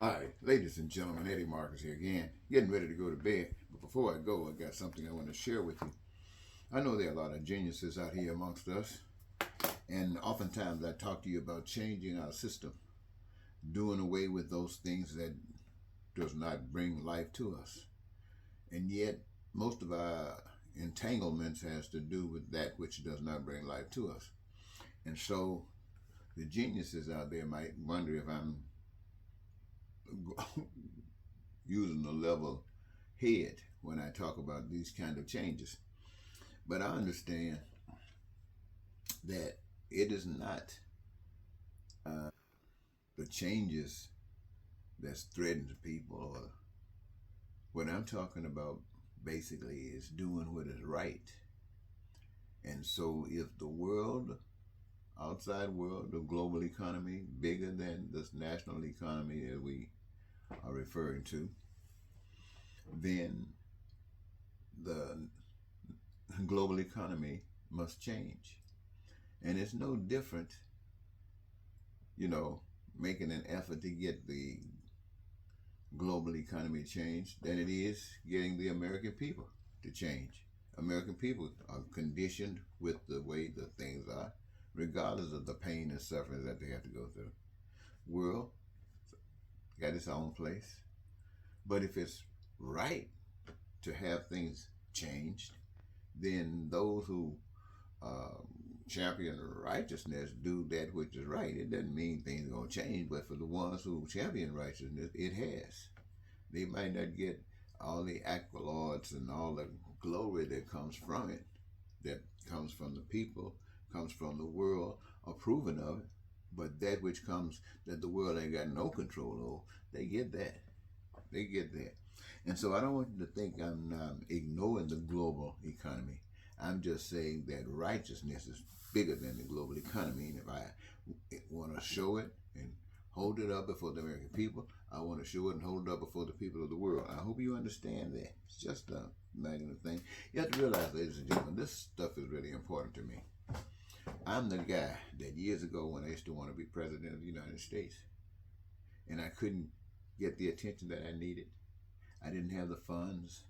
All right, ladies and gentlemen, Eddie Marcus here again, getting ready to go to bed. But before I go, I got something I want to share with you. I know there are a lot of geniuses out here amongst us, and oftentimes I talk to you about changing our system, doing away with those things that does not bring life to us. And yet, most of our entanglements has to do with that which does not bring life to us. And so, the geniuses out there might wonder if I'm using a level head when I talk about these kind of changes. But I understand that it is not uh, the changes that's threatening to people. Or what I'm talking about basically is doing what is right. And so if the world, outside world, the global economy, bigger than this national economy that we are referring to, then the global economy must change. And it's no different, you know, making an effort to get the global economy changed than it is getting the American people to change. American people are conditioned with the way the things are, regardless of the pain and suffering that they have to go through. World got its own place. But if it's right to have things changed, then those who uh, champion righteousness do that which is right. It doesn't mean things are going to change, but for the ones who champion righteousness, it has. They might not get all the accolades and all the glory that comes from it, that comes from the people, comes from the world approving of it, but that which comes that the world ain't got no control over, they get that. They get that. And so I don't want you to think I'm ignoring the global economy. I'm just saying that righteousness is bigger than the global economy. And if I want to show it and hold it up before the American people, I want to show it and hold it up before the people of the world. I hope you understand that. It's just a negative thing. You have to realize, ladies and gentlemen, this stuff is really important to me. I'm the guy that years ago when I used to want to be president of the United States and I couldn't get the attention that I needed. I didn't have the funds.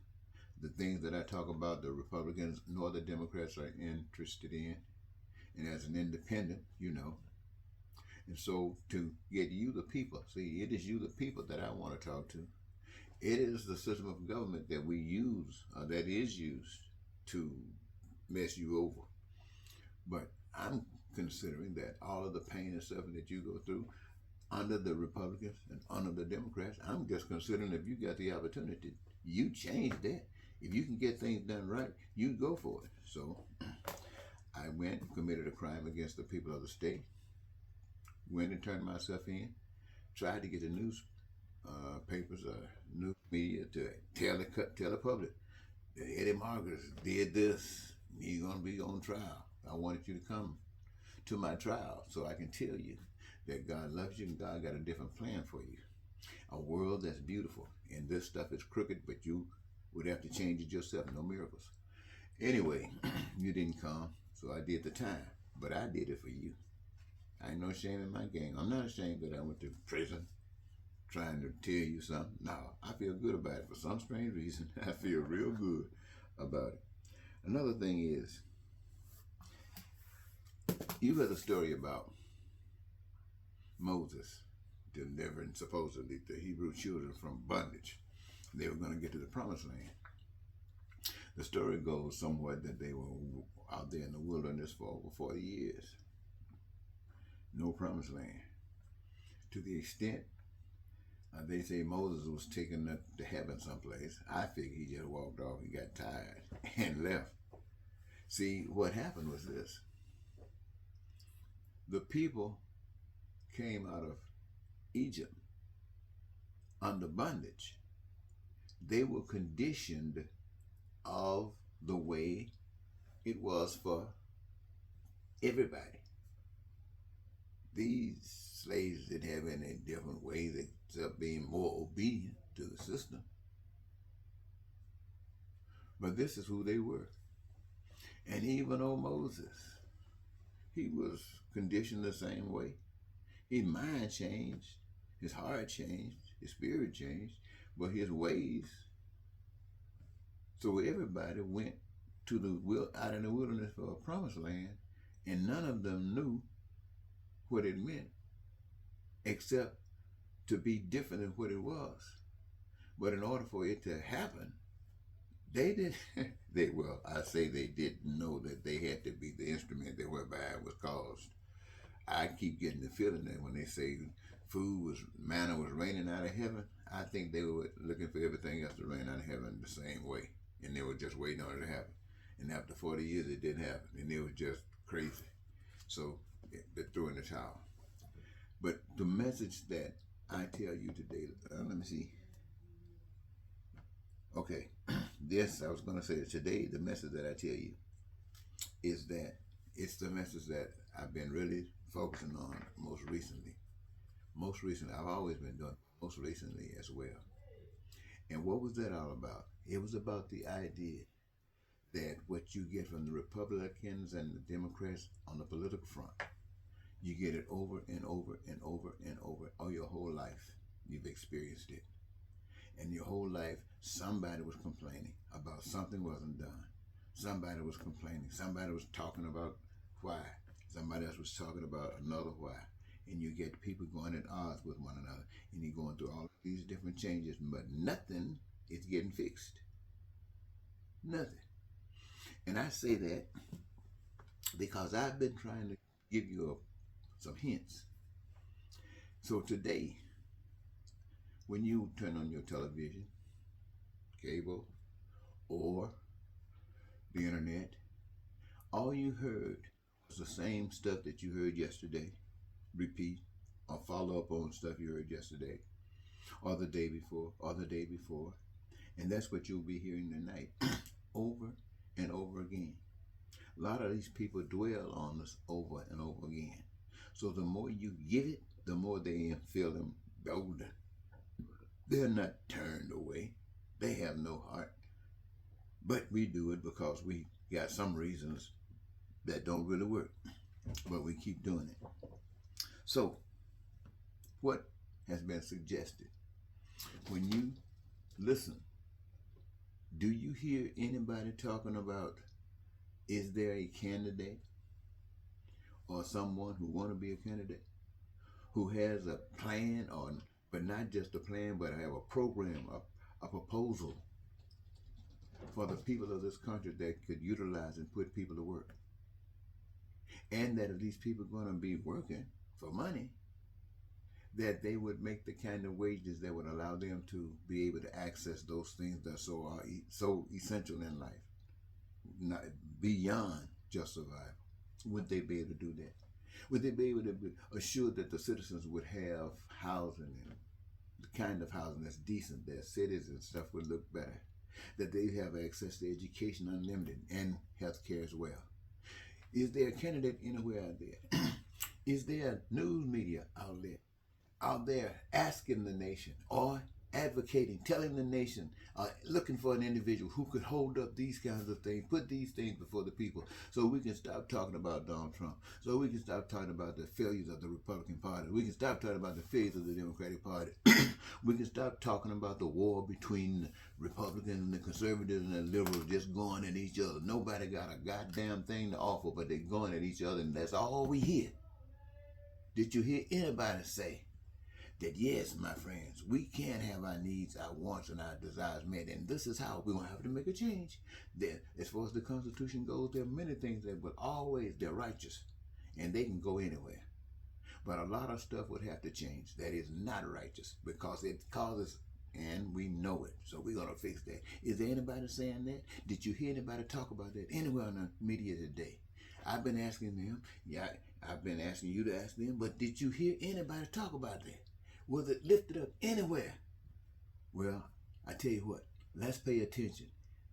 The things that I talk about, the Republicans nor the Democrats are interested in. And as an independent, you know. And so to get you, the people, see, it is you, the people, that I want to talk to. It is the system of government that we use, that is used to mess you over. But I'm considering that all of the pain and suffering that you go through under the Republicans and under the Democrats, I'm just considering if you got the opportunity, you change that. If you can get things done right, you go for it. So I went and committed a crime against the people of the state, went and turned myself in, tried to get the news papers, news media to tell the public that Eddie Marcus did this. He's going to be on trial. I wanted you to come to my trial so I can tell you that God loves you and God got a different plan for you. A world that's beautiful. And this stuff is crooked, but you would have to change it yourself. No miracles. Anyway, you didn't come, so I did the time. But I did it for you. I ain't no shame in my game. I'm not ashamed that I went to prison trying to tell you something. No, I feel good about it. For some strange reason, I feel real good about it. Another thing is, you heard a story about Moses delivering supposedly the Hebrew children from bondage. They were going to get to the promised land. The story goes somewhat that they were out there in the wilderness for over 40 years. No promised land. To the extent they say Moses was taken up to heaven someplace, I figure he just walked off, he got tired and left. See, what happened was this. The people came out of Egypt under bondage. They were conditioned of the way it was for everybody. These slaves didn't have any different ways except being more obedient to the system. But this is who they were. And even old Moses, he was conditioned the same way. His mind changed, His heart changed, his spirit changed, but his ways. So everybody went to out in the wilderness for a promised land, and none of them knew what it meant, except to be different than what it was. But in order for it to happen, they did. I say they didn't know that they had to be the instrument that whereby it was caused. I keep getting the feeling that when they say manna was raining out of heaven, I think they were looking for everything else to rain out of heaven the same way, and they were just waiting on it to happen. And after 40 years, it didn't happen, and it was just crazy. So they threw in the towel. But the message that I tell you today, let me see. Okay, I was going to say that today, the message that I tell you is that it's the message that I've been really focusing on most recently. I've always been doing most recently as well. And what was that all about? It was about the idea that what you get from the Republicans and the Democrats on the political front, you get it over and over and over and over all your whole life. You've experienced it. And your whole life, somebody was complaining about something wasn't done. Somebody was complaining. Somebody was talking about why. Somebody else was talking about another why. And you get people going at odds with one another. And you're going through all these different changes, but nothing is getting fixed. Nothing. And I say that because I've been trying to give you some hints. So today, when you turn on your television, cable, or the internet, all you heard was the same stuff that you heard yesterday, repeat, or follow up on stuff you heard yesterday, or the day before, or the day before. And that's what you'll be hearing tonight, over and over again. A lot of these people dwell on this over and over again. So the more you give it, the more they feel them golden. They're not turned away. They have no heart. But we do it because we got some reasons that don't really work. But we keep doing it. So, what has been suggested? When you listen, do you hear anybody talking about, is there a candidate or someone who want to be a candidate who has a plan, but not just a plan, but have a program, a proposal for the people of this country that could utilize and put people to work? And that if these people are going to be working for money, that they would make the kind of wages that would allow them to be able to access those things that are so essential in life, not beyond just survival. Would they be able to do that? Would they be able to assure that the citizens would have housing, and the kind of housing that's decent, their cities and stuff would look better, that they have access to education unlimited and health care as well? Is there a candidate anywhere out there? Is there a news media out there asking the nation or advocating, telling the nation, looking for an individual who could hold up these kinds of things, put these things before the people, so we can stop talking about Donald Trump, so we can stop talking about the failures of the Republican Party, we can stop talking about the failures of the Democratic Party, we can stop talking about the war between the Republicans and the conservatives and the liberals just going at each other. Nobody got a goddamn thing to offer, but they're going at each other, and that's all we hear. Did you hear anybody say that, yes, my friends, we can have our needs, our wants, and our desires met, and this is how we're going to have to make a change? Then, as far as the Constitution goes, there are many things that will always, they're righteous, and they can go anywhere. But a lot of stuff would have to change that is not righteous, because it causes, and we know it, so we're going to fix that. Is there anybody saying that? Did you hear anybody talk about that anywhere on the media today? I've been asking them, I've been asking you to ask them, but did you hear anybody talk about that? Was it lifted up anywhere? Well, I tell you what, let's pay attention.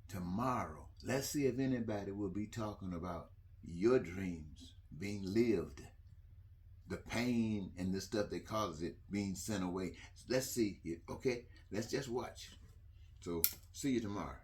Tomorrow, let's see if anybody will be talking about your dreams being lived, the pain and the stuff that causes it being sent away. Let's see it, okay? Let's just watch. So, see you tomorrow.